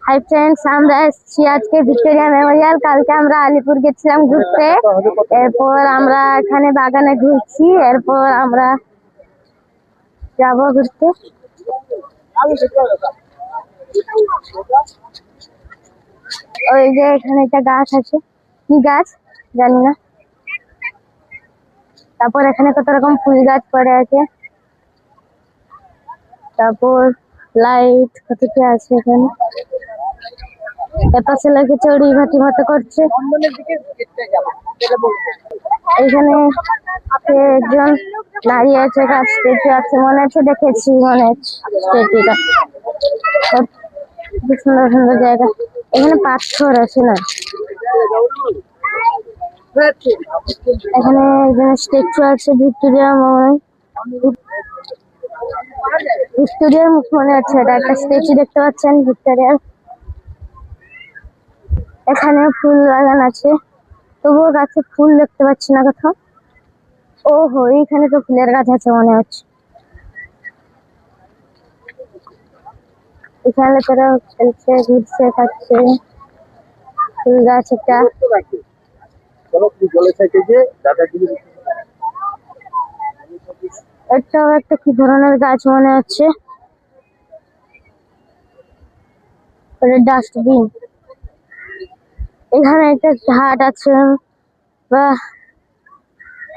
Hi friends, আমরা এসেছি আজকে ভিক্টোরিয়া মেমোরিয়াল। কালকে আমরা আলিপুর গেছিলাম ঘুরতে। এরপর আমরা এখানে বাগানে ঘুরছি। এরপর আমরা যাব ঘুরতে। ওই যে এখানে একটা গাছ আছে, কি গাছ জানি না। তারপর এখানে কত রকম ফুল গাছ পড়ে আছে। তারপর লাইট কত কি আছে এখানে। এপাশে লোকে চড়ি ভাতি মতো করছে। এখানে একজন দাঁড়িয়ে আছে, গাছ স্ট্যাচু আছে মনে হচ্ছে, দেখেছি মনে হচ্ছে স্ট্যাচুটা। খুব সুন্দর সুন্দর জায়গা। এখানে পাথর আছে না, এখানে একজন স্ট্যাচু আছে ভিক্টোরিয়া ভিক্টোরিয়ার মুখ মনে হচ্ছে। এটা একটা স্ট্যাচু দেখতে পাচ্ছেন ভিক্টোরিয়ার। এখানে ফুল বাগান আছে, তবুও গাছে ফুল দেখতে পাচ্ছি না কোথাও। ওহো, এইখানে তো ফুলের গাছ আছে মনে হচ্ছে। এখানে লোকেরা খেলছে, ঘুরছে, খাচ্ছে। ফুল গাছ একটা। এটাও একটা কি ধরনের গাছ মনে হচ্ছে। ডাস্টবিন। এখানে একটা ঘাট আছে বা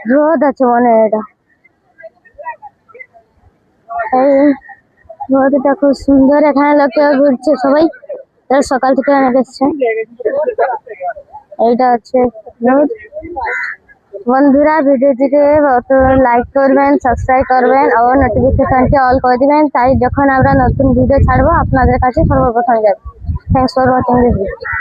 হ্রদ আছে মনে হয়। এটা এই হ্রদটা খুব সুন্দর। এখানে লোকে ঘুরছে সবাই, সকাল থেকে অনেক এসছে। এইটা হচ্ছে হ্রদ। বন্ধুরা, ভিডিওটিকে লাইক করবেন, সাবস্ক্রাইব করবেন ও নোটিফিকেশনটি অল করে দিবেন, তাই যখন আমরা নতুন ভিডিও ছাড়বো আপনাদের কাছে সর্বপ্রথম যাবে। Thanks for watching this video.